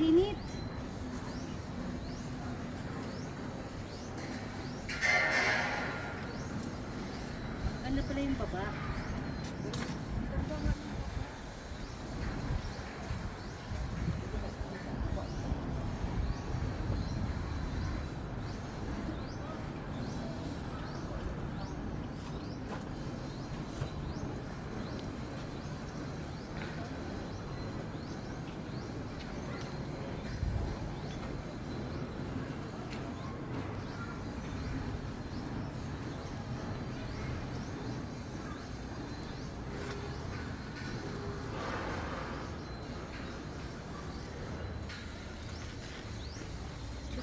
init. Ano pala yung baba?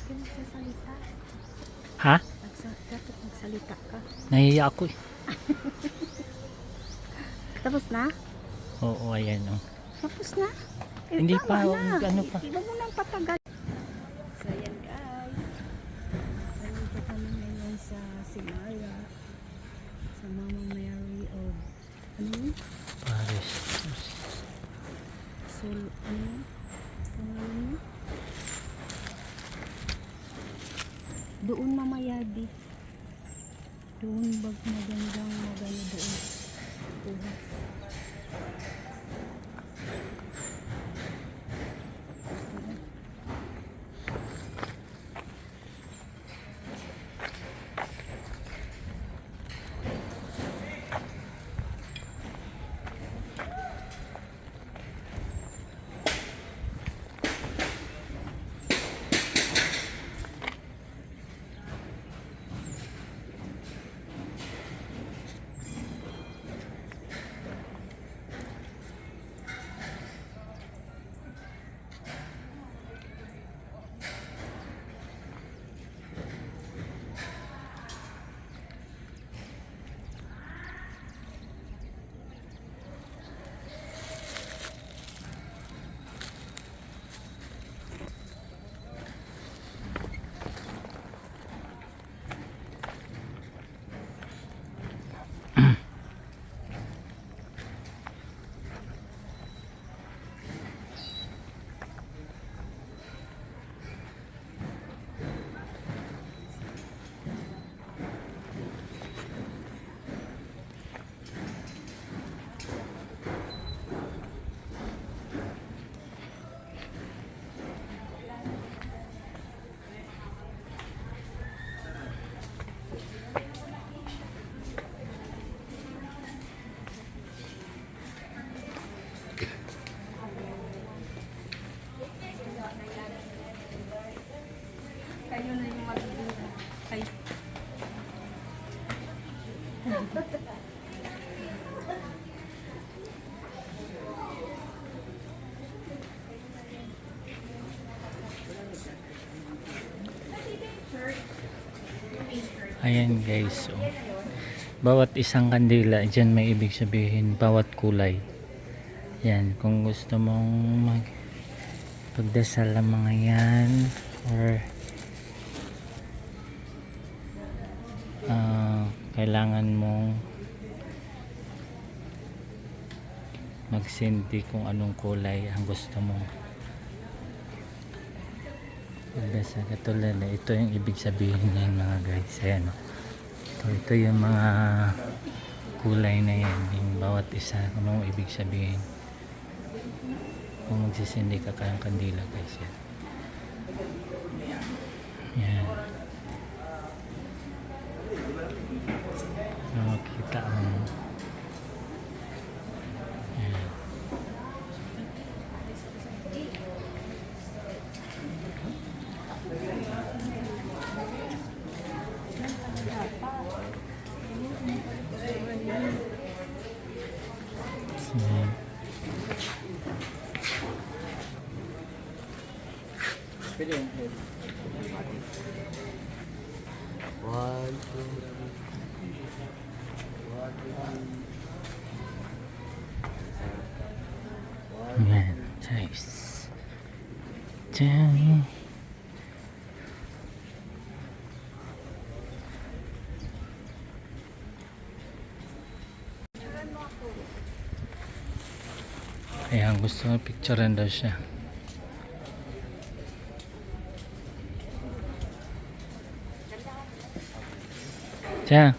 Nagsasalita. Ha? Dapat magsalita ka. Nahiya ako eh. Tapos na? Oo, ayan oh. Tapos na? Hindi tama pa, na. ano pa. Iba mo nang patagal. So yan guys. Nandito kami ngayon sa Simara. Sa Mama Mary of ano? Paris. Ano? Pangalan mo? Doon mamaya di. Doon magandang magano doon. Kuha. Kayo na yung magiging kay. Ayan guys, oh. Bawat isang kandila, dyan may ibig sabihin, bawat kulay. Yan, kung gusto mong pagdasal ang mga yan, or kailangan mong magsindi kung anong kulay ang gusto mo pagdasal. Katulad na ito yung ibig sabihin yan mga guys. Ayan, ito yung mga kulay na yan, yung bawat isa kung anong ibig sabihin kung magsisindi ka kayang kandila guys. Yan, makikita ang yan. Yan. One, two, Yan, guys. Diyan. Ayan, gusto mo picturean daw siya. Siya.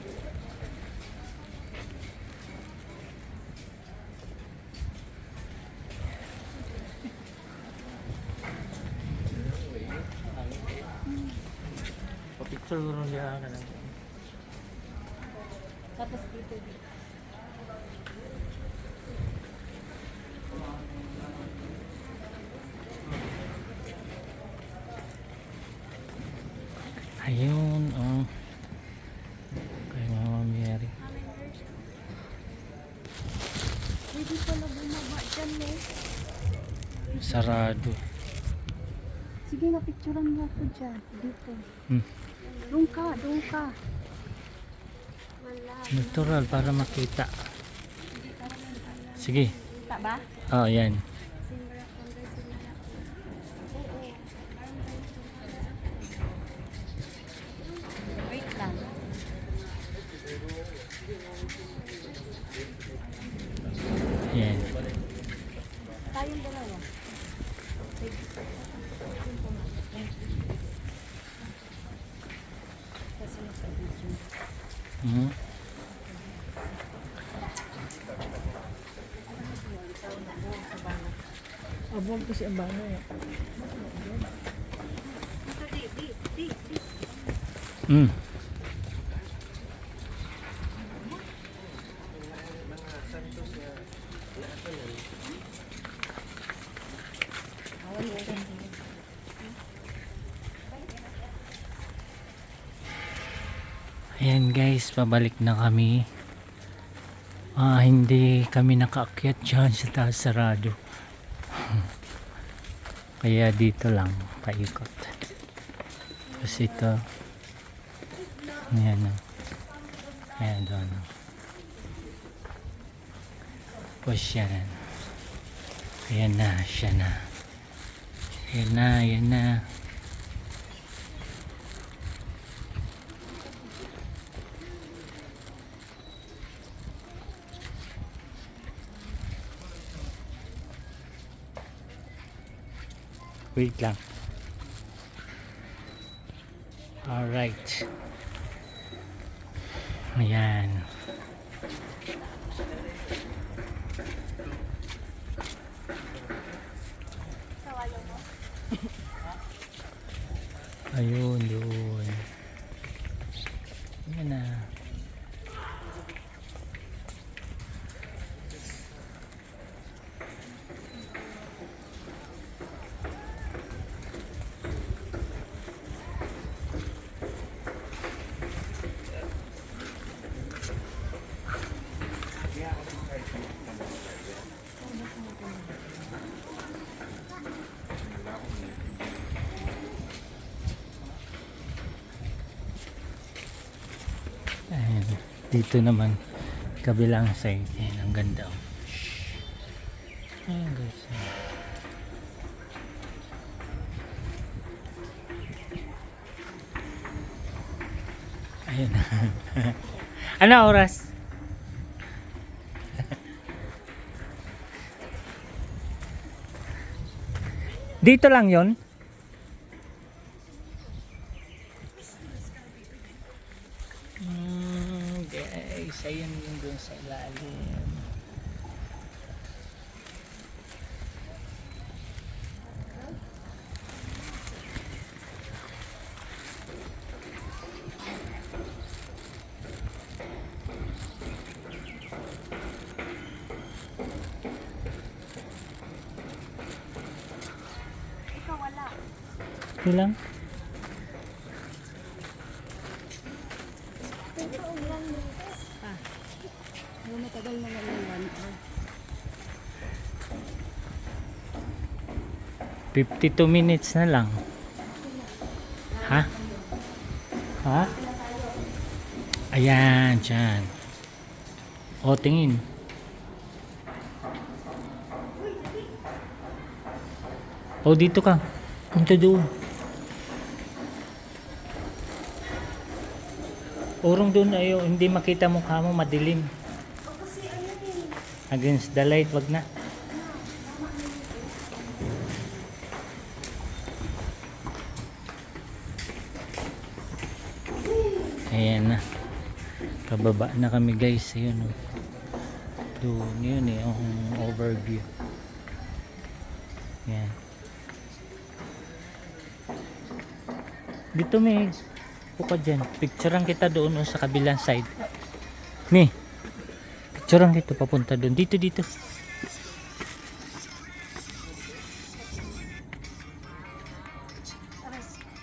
Papicture ko rin siya ka lang. Tapos dito. Ayun, oh. Kay Mama Mary. Pwede pala bumaba dyan eh. Sarado. Sige na, picturean mo ako dyan. Dito. Hmm. Doon ka, doon ka. Natural para makita. Sige. Kita ba? Oh, yan. Wait lang. Yan. Tayong dalawa. Kasi nasa video. Hmm. Abang ko si Abano eh. Hmm. Ayan guys, pabalik na kami. Hindi kami nakaakyat dyan sa taas, sarado. Kaya dito lang paikot. Tapos ito, ayan o. Ayan doon o. Tapos yan. Ayan na, siya na. Ayan na, ayan na. Wait lang. Alright. Ayan. Ayun, doon. Ayan na. Ayan. Dito naman kabilang side. Ayan, ang ganda. Ayan guys. Ayan. Ano oras? Dito lang yon. Guys, ayun yung dun sa ilalim. Ikaw wala. Ito lang. Yung matagal na wala 1 hour. 52 minutes na lang. Ha? Ha? Ayan, dyan. O, tingin. O, dito ka. Punta doon. Urong doon ayo, hindi makita mukha mo, madilim. Against the light, wag na. Ayan na. Kababa na kami guys. Ayun oh. Doon yun eh. Yung overview. Yan. Dito may buka dyan. Picturean kita doon oh, sa kabilang side. Ni. Picturean kita papunta doon. Dito dito.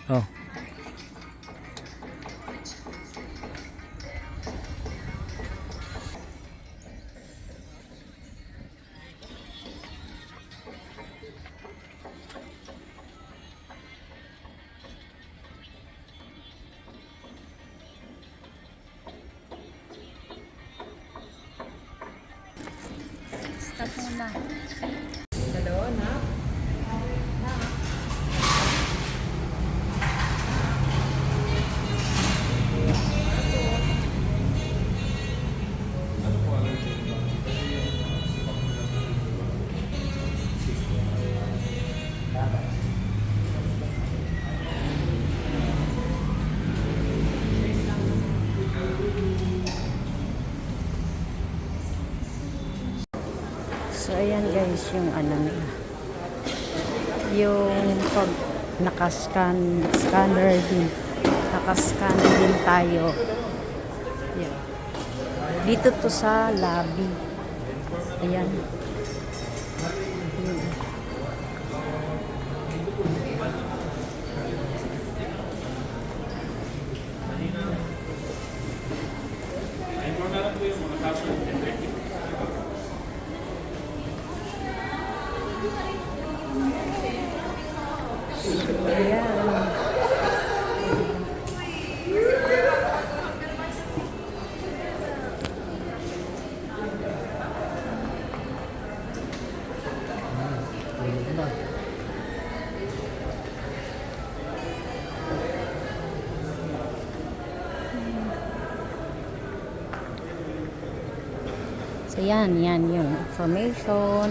Oh. Stop muna. So, ayan guys, yung ano nila. Yung pag scanner din. Nakascan din tayo. Yan. Dito to sa lobby. Ayan. Yun. Ayan. So yan yung information.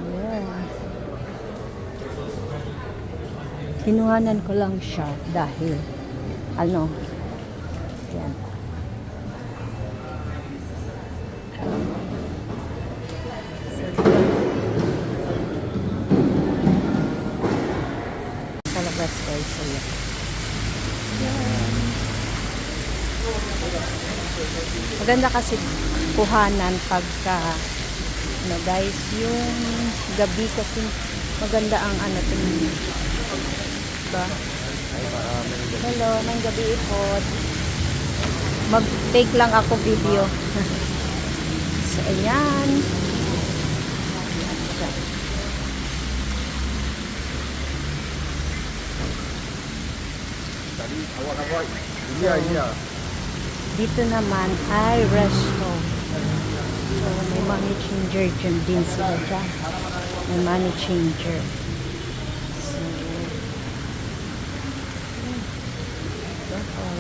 Ayan. Kinuhanan ko lang siya dahil ano, yan. Sa labas guys, so yan. Yan. Maganda kasi kuhanan pagka ano guys, yung gabi kasi maganda ang ano tingin. Diba? Hello, ng gabi po. Mag-take lang ako video. So, ayan. Dito naman ay resto. So, may money changer din sila dyan. May money changer.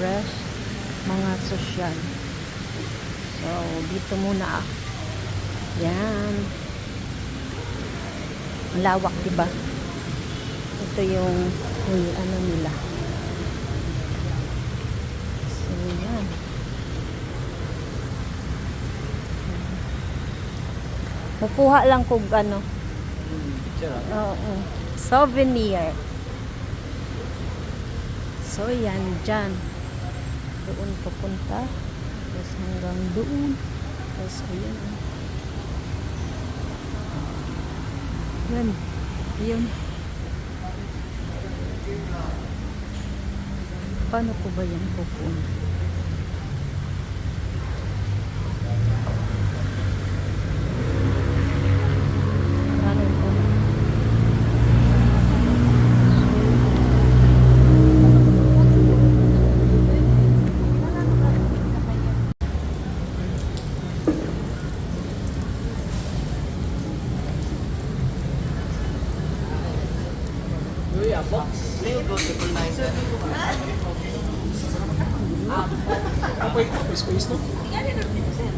Rest, mga sosyal. So, dito muna ako. Yan. Ang lawak, diba? Ito yung ano nila. So, yan. Kukuha lang kung ano. Oo. Souvenir. So, yan dyan. Doon papunta. Tapos hanggang doon. Tapos, ayan. Yan. Ayan. Paano ko ba yan pupunta?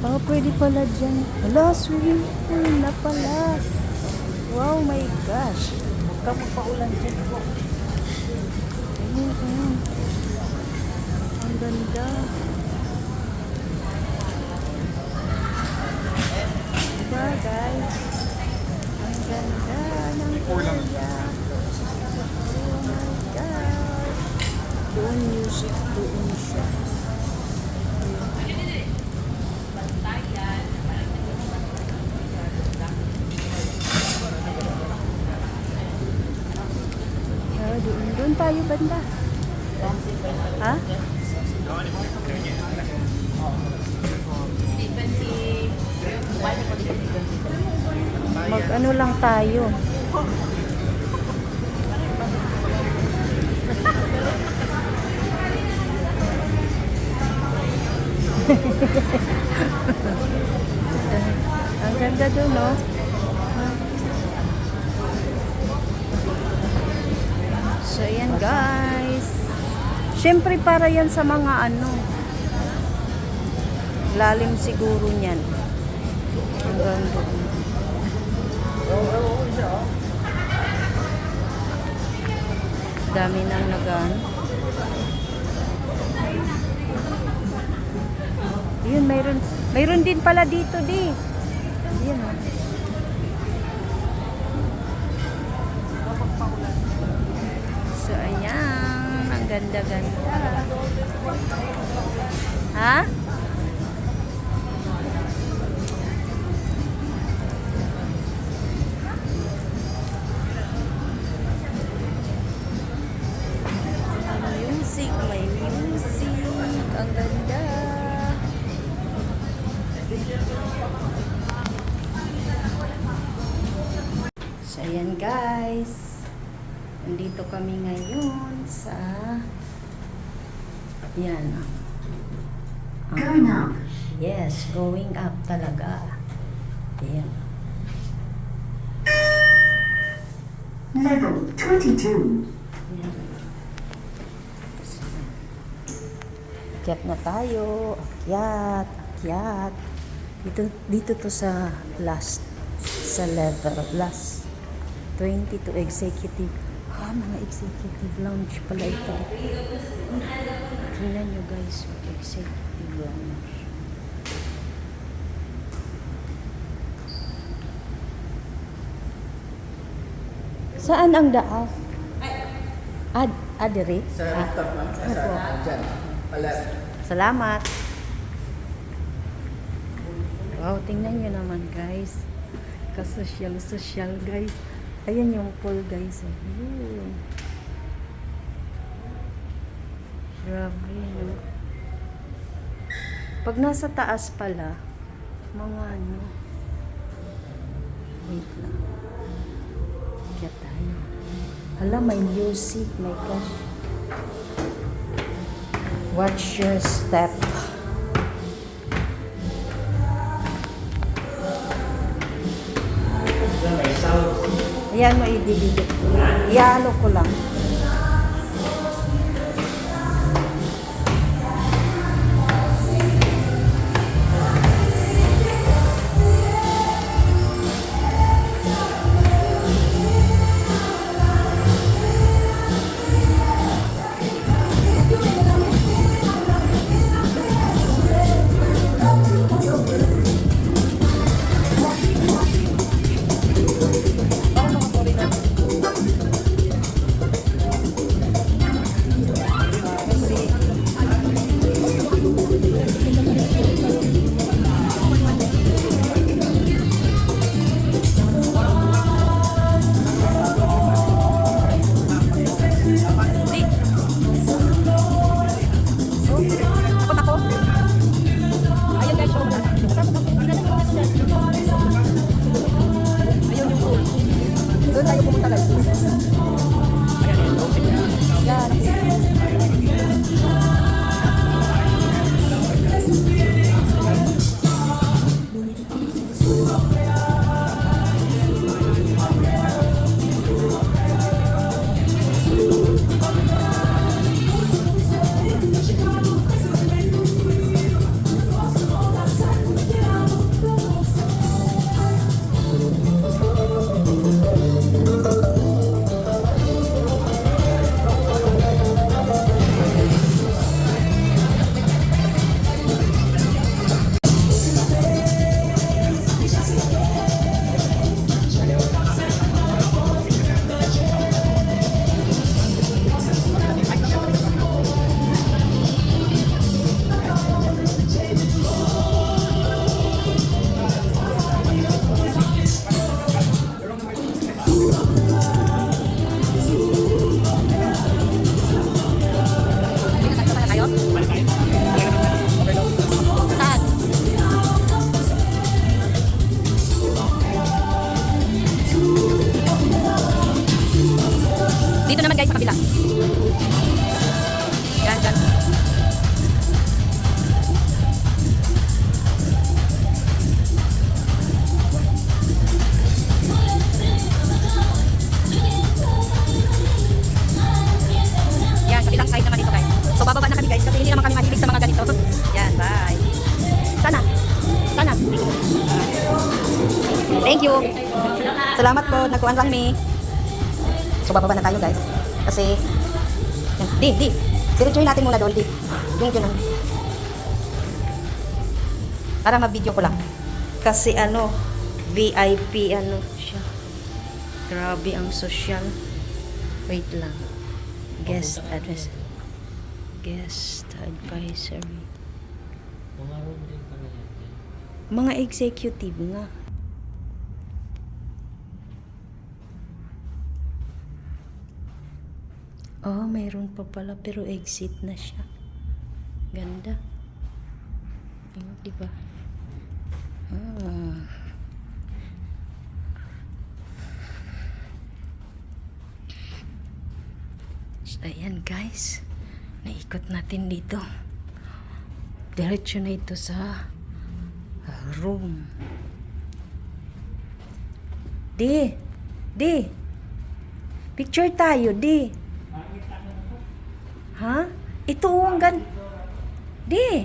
Oh, pwede pala dyan. Wala, swimming pool na pala. Wow, my gosh. Huwag ka magpaulan dyan po. Ayun, ayun. Ang ganda. guys. Ang ganda ng kuya. Oh my God. Doon music, doon siya. Doon tayo banda. Ha? Mag-ano lang tayo. Ang ganda doon, no? So, ayan guys. Siyempre para yan sa mga ano. Lalim siguro niyan. Hanggang doon. Dami nang nagan. Yun, mayroon din pala dito, di. Yun, oh. So, ayan. Ang ganda-ganda. Ha? May music. Ang ganda. So, ayan guys. Nandito kami ngayon sa yan. Going up. Yes, going up talaga. Ayan. Level 22. Ayan. Akyat na tayo. Akyat. Akyat. Dito to sa last. Sa level. Last. 22 executive. Mga executive lounge pala ito. Tingnan nyo guys. Executive lounge. Saan ang daaw? Adere? Sa rooftop, ma'am. Dyan. Salamat. Wow, tingnan nyo naman guys. Kasosyal guys. Ayan yung pool guys. Ayun. Grabe, no? Pag nasa taas pala, mga ano, wait lang. Kaya tayo. Hala, may music, my gosh. Watch your step. Ayan mo, ididikit ko. Iano ko lang. Thank you. Salamat po. Nagkuhan lang mi. So, bababa na tayo guys. Kasi, yan. Di. Diretsuhin natin muna doon, di. Yung dyan. Para ma-video ko lang. Kasi ano, VIP ano siya. Grabe ang social. Wait lang. Guest address. Guest advisory. Mga executive nga. Oh, mayroon pa pala pero exit na siya. Ganda. Ayun, di ba? Ah. So, ayan guys. Naikot natin dito. Diretso na ito sa room. Di. Picture tayo, di. Ha? Ito ang Di.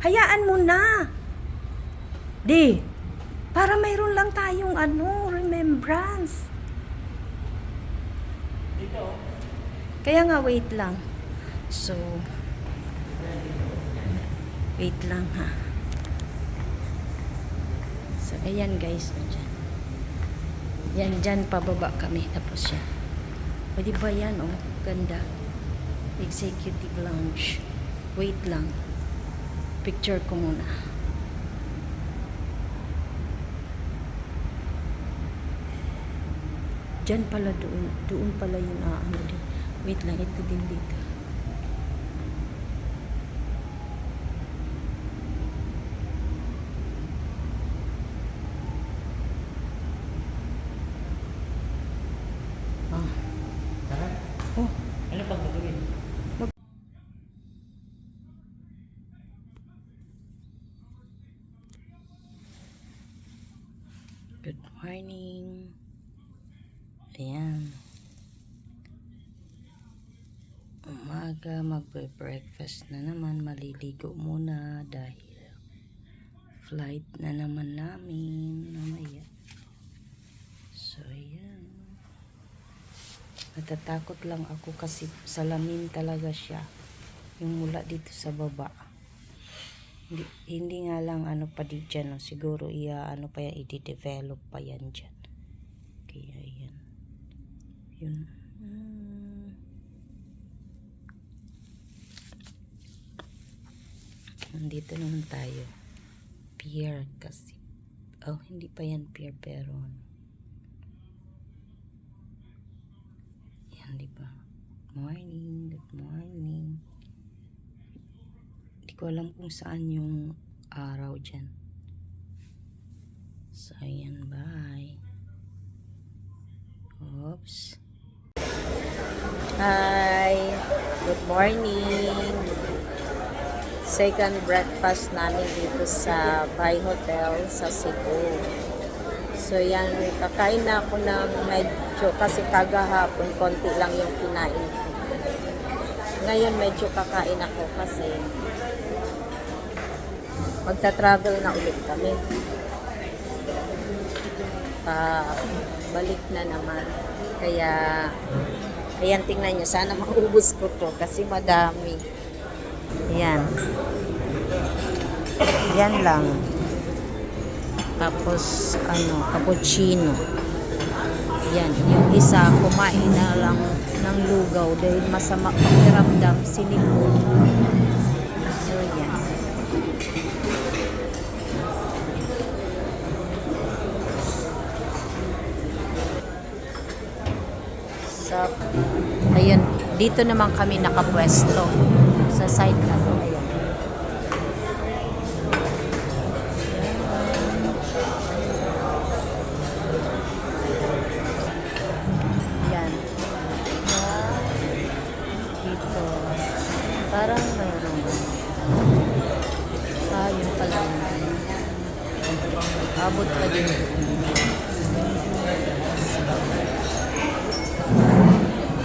Hayaan mo na. Di. Para mayroon lang tayong remembrance. Kaya nga, wait lang. So, wait lang ha. So, ayan guys. Yan, dyan pababa kami. Tapos yan. O, diba yan, oh. Ganda. Executive lounge. Wait lang. Picture ko muna. Dyan pala doon. Doon pala yun. Din. Wait lang. Ito din dito. Oh. Ano pang gagawin? Good morning. Ayan. Umaga, magbe-breakfast na naman. Maliligo muna dahil flight na naman namin mamaya. So, ayan. Natatakot lang ako kasi salamin talaga siya. Yung mula dito sa baba. Hindi nga lang pa di dyan. No? Siguro pa yan, i-develop pa yan dyan. Kaya yan. Yun. Nandito naman tayo. Pier kasi. Oh, hindi pa yan pier pero yan, diba? Good morning. Hindi ko alam kung saan yung araw dyan. So, ayan, bye. Oops. Hi! Good morning! Second breakfast namin dito sa Bay Hotel sa Cebu. So yan, kakain na ako ng medyo kasi kagahapon konti lang yung kinain ko. Ngayon medyo kakain ako kasi magta-travel na ulit kami. Balik na naman. Kaya ayan, tingnan nyo. Sana maubos ko to kasi madami. Ayan. Yan lang. Tapos, cappuccino. Yan. Yung isa, kumain na lang ng lugaw dahil masama pakiramdam, sinipon. So, yan. So, ayun. Dito naman kami nakapwesto. Sa side na to. Ayan. Yan. Dito. Parang mayroon. Yun pala. Abot pa din doon.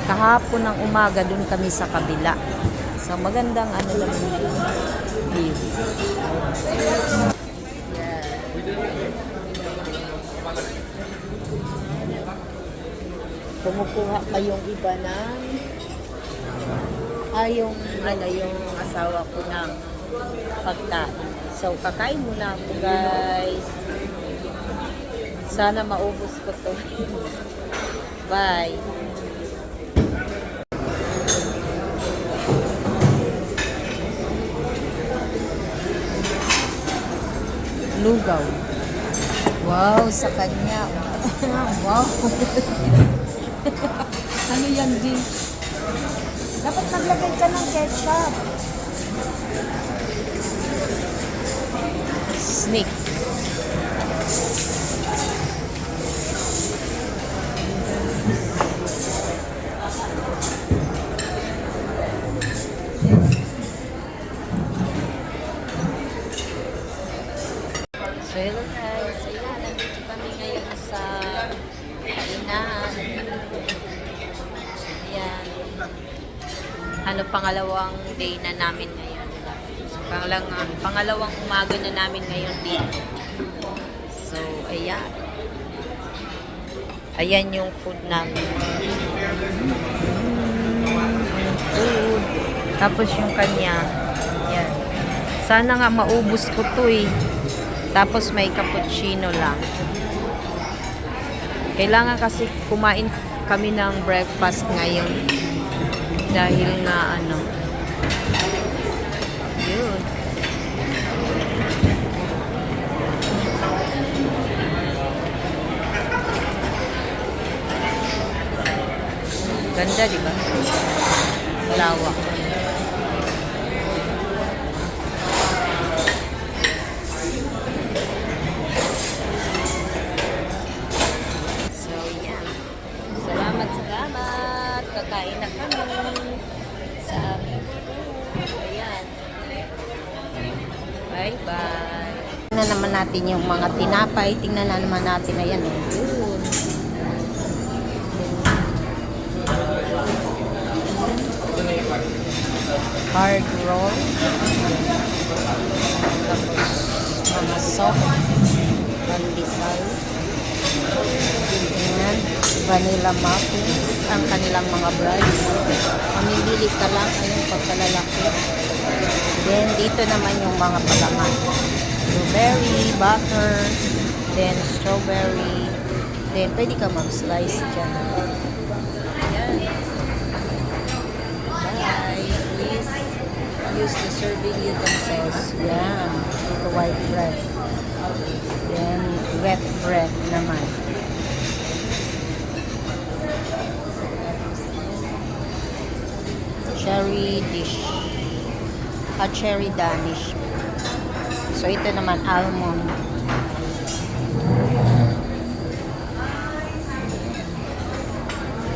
Kahapon ng umaga doon kami sa kabila. So magandang naman view. Yeah. kumukuha pa yung iba ng yung asawa ko ng pagkain. So, kakain muna ako, guys. Sana maubos ko to. Bye. Lugaw. Wow, sa kanya. Wow. Ano yan, G? Dapat naglagay ka ng ketchup. Snake. So, hello guys. Ayan, nandito kami ngayon sa kainan. Ayan. Ano, pangalawang day na namin ngayon. Pangalawang umaga na namin ngayon dito. So, ayan. Ayan yung food namin. Food. Tapos yung kanya. Ayan. Sana nga maubos ko to eh. Tapos may cappuccino lang. Kailangan kasi kumain kami ng breakfast ngayon. Dahil nga ano. Yun. Ganda, di ba? Lawak. So, yan. Salamat. Kakain na kami sa aming food. Ayan. Bye-bye. Tingnan naman natin yung mga tinapay. Tingnan na naman natin. Ayan. Yun. Hard roll. Tapos mga soft. Pandesal. Ayan. Vanilla muffins. Ang kanilang mga breads. Mamimili ka lang. Ayun, pagkalalaki. Then, dito naman yung mga palaman. Blueberry, butter, then strawberry. Then, pwede ka mag-slice dyan. Ayan. Bye. Please use the serving utensils. Yan. The white bread. Then, wet bread naman. Cherry dish. Cherry Danish. So, ito naman, almond.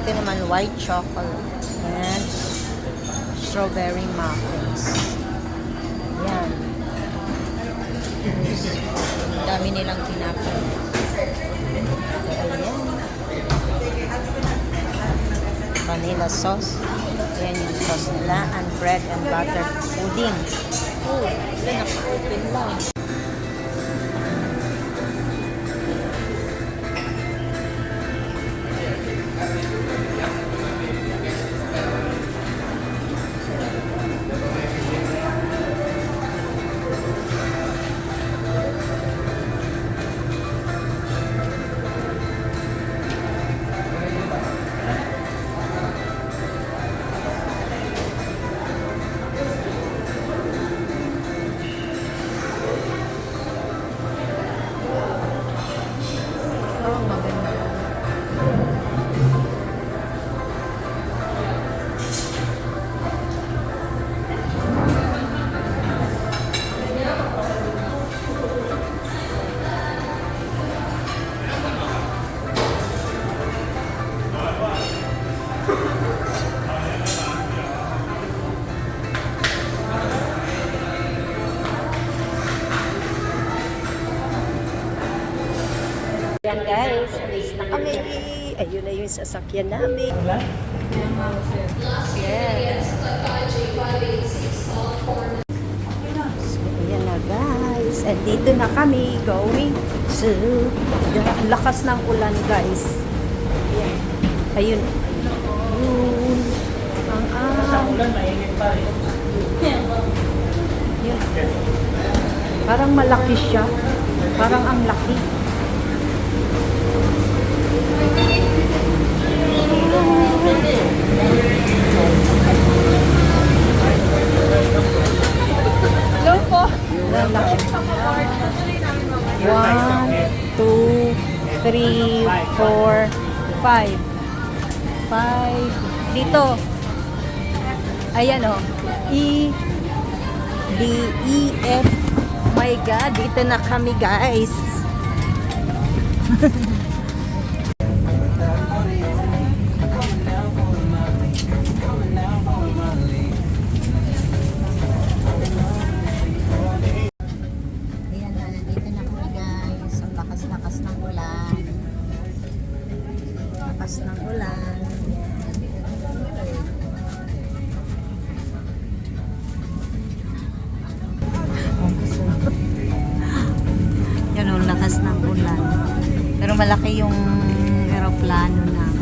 Ito naman, white chocolate. And strawberry muffins. Yan. Dami nilang tinapay. So, ayan. Vanilla sauce. Ayan yung sauce nila. And bread and butter pudding. Oh, yan, naka-open lang. Yan guys, alis na kami. Ayun na yung sasakyan namin. Yes. So, ayan na guys. And dito na kami going to... Lakas ng ulan guys. Ayan. Ayun. Yun. Ang Ulan, mainit pa rin. Yun. Parang malaki siya. Parang ang laki. Hello po. Lalaki. 1, 2, 3, 4, 5. 5. Dito. Ayan o. E, D, E, F. My God, dito na kami guys. Ayan na, nandito na kami guys. Ang lakas-lakas ng ulan. Lakas ng ulan. Yan o, lakas ng ulan. Pero malaki yung aeroplano na.